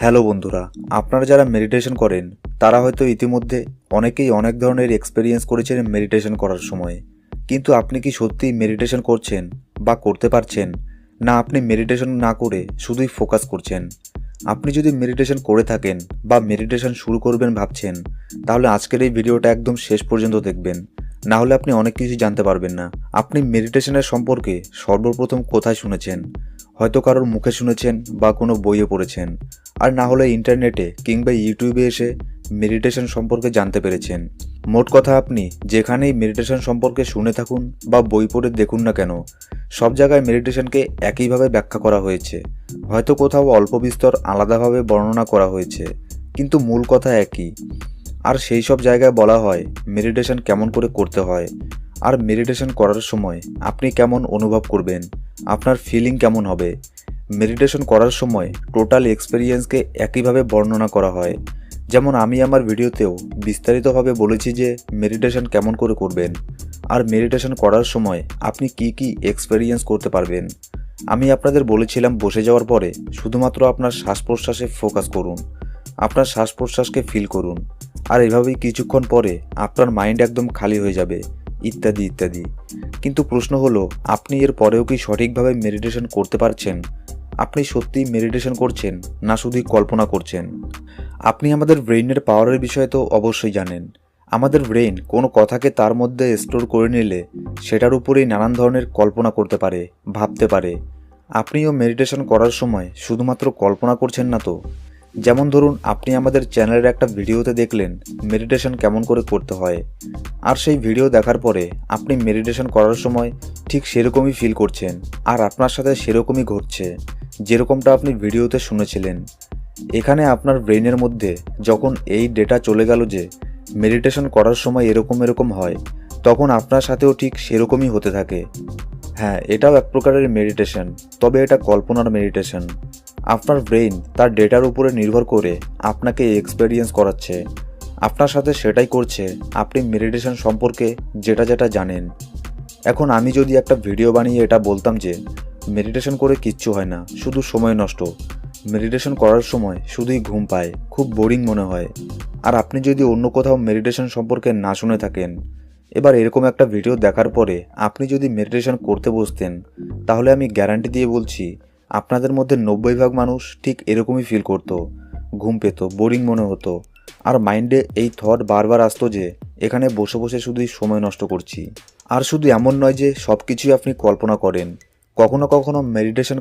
Hello বন্ধুরা, আপনারা যারা মেডিটেশন করেন তারা হয়তো ইতিমধ্যে অনেকেই অনেক ধরনের এক্সপেরিয়েন্স করেছেন মেডিটেশন করার সময়। কিন্তু আপনি কি সত্যিই মেডিটেশন করছেন বা করতে পারছেন, না আপনি মেডিটেশন না করে শুধুই ফোকাস করছেন? আপনি যদি মেডিটেশন করে থাকেন বা মেডিটেশন শুরু করবেন ভাবছেন, তাহলে আজকের এই ভিডিওটা একদম শেষ পর্যন্ত দেখবেন, না হলে আপনি অনেক কিছু জানতে পারবেন না। আপনি মেডিটেশনের সম্পর্কে সর্বপ্রথম কোথায় শুনেছেন? হয়তো কারোর মুখে শুনেছেন বা কোনো বইয়ে পড়েছেন, আর না হলে ইন্টারনেটে কিংবা ইউটিউবে এসে মেডিটেশন সম্পর্কে জানতে পেরেছেন। মোট কথা, আপনি যেখানেই মেডিটেশন সম্পর্কে শুনে থাকুন বা বই পড়ে দেখুন না কেন, সব জায়গায় মেডিটেশনকে একইভাবে ব্যাখ্যা করা হয়েছে। হয়তো কোথাও অল্প বিস্তর আলাদাভাবে বর্ণনা করা হয়েছে, কিন্তু মূল কথা একই। আর সেই সব জায়গায় বলা হয় মেডিটেশন কেমন করে করতে হয়, আর মেডিটেশন করার সময় আপনি কেমন অনুভব করবেন, আপনার ফিলিং কেমন হবে। মেডিটেশন করার সময় টোটাল এক্সপেরিয়েন্সকে একইভাবে বর্ণনা করা হয়। যেমন আমি আমার ভিডিওতেও বিস্তারিতভাবে বলেছি যে মেডিটেশন কেমন করে করবেন, আর মেডিটেশন করার সময় আপনি কি কি এক্সপেরিয়েন্স করতে পারবেন। আমি আপনাদের বলেছিলাম বসে যাওয়ার পরে শুধুমাত্র আপনার শ্বাস প্রশ্বাসে ফোকাস করুন, আপনার শ্বাস প্রশ্বাসকে ফিল করুন, আর এভাবেই কিছুক্ষণ পরে আপনার মাইন্ড একদম খালি হয়ে যাবে, ইত্যাদি ইত্যাদি। কিন্তু প্রশ্ন হলো, আপনি এর পরেও কি সঠিকভাবে মেডিটেশন করতে পারছেন? আপনি সত্যিই মেডিটেশন করছেন, না শুধুই কল্পনা করছেন? আপনি আমাদের ব্রেইনের পাওয়ারের বিষয়ে তো অবশ্যই জানেন। আমাদের ব্রেইন কোনো কথাকে তার মধ্যে স্টোর করে নিলে সেটার উপরেই নানান ধরনের কল্পনা করতে পারে, ভাবতে পারে। আপনিও মেডিটেশন করার সময় শুধুমাত্র কল্পনা করছেন না তো? যেমন ধরুন, আপনি আমাদের চ্যানেলের একটা ভিডিওতে দেখলেন মেডিটেশন কেমন করে করতে হয়, আর সেই ভিডিও দেখার পরে আপনি মেডিটেশন করার সময় ঠিক সেরকমই ফিল করছেন, আর আপনার সাথে সেরকমই ঘটছে যেরকমটা আপনি ভিডিওতে শুনেছিলেন। এখানে আপনার ব্রেইনের মধ্যে যখন এই ডেটা চলে গেল যে মেডিটেশন করার সময় এরকম এরকম হয়, তখন আপনার সাথেও ঠিক সেরকমই হতে থাকে। হ্যাঁ, এটাও এক প্রকারের মেডিটেশন, তবে এটা কল্পনার মেডিটেশন। আপনার ব্রেইন তার ডেটার উপরে নির্ভর করে আপনাকে এক্সপেরিয়েন্স করাচ্ছে, আপনার সাথে সেটাই করছে আপনি মেডিটেশন সম্পর্কে যেটা যেটা জানেন। এখন আমি যদি একটা ভিডিও বানিয়ে এটা বলতাম যে মেডিটেশন করে কিচ্ছু হয় না, শুধু সময় নষ্ট, মেডিটেশন করার সময় শুধুই ঘুম পায়, খুব বোরিং মনে হয়, আর আপনি যদি অন্য কোথাও মেডিটেশন সম্পর্কে না শুনে থাকেন, এবার এরকম একটা ভিডিও দেখার পরে আপনি যদি মেডিটেশন করতে বসতেন, তাহলে আমি গ্যারান্টি দিয়ে বলছি আপনাদের মধ্যে 90% মানুষ ঠিক এরকমই ফিল করতো, ঘুম পেত, বোরিং মনে হতো, আর মাইন্ডে এই থট বারবার আসতো যে এখানে বসে বসে শুধুই সময় নষ্ট করছি। আর শুধু এমন নয় যে সব কিছুই আপনি কল্পনা করেন, কখনো কখনো মেডিটেশন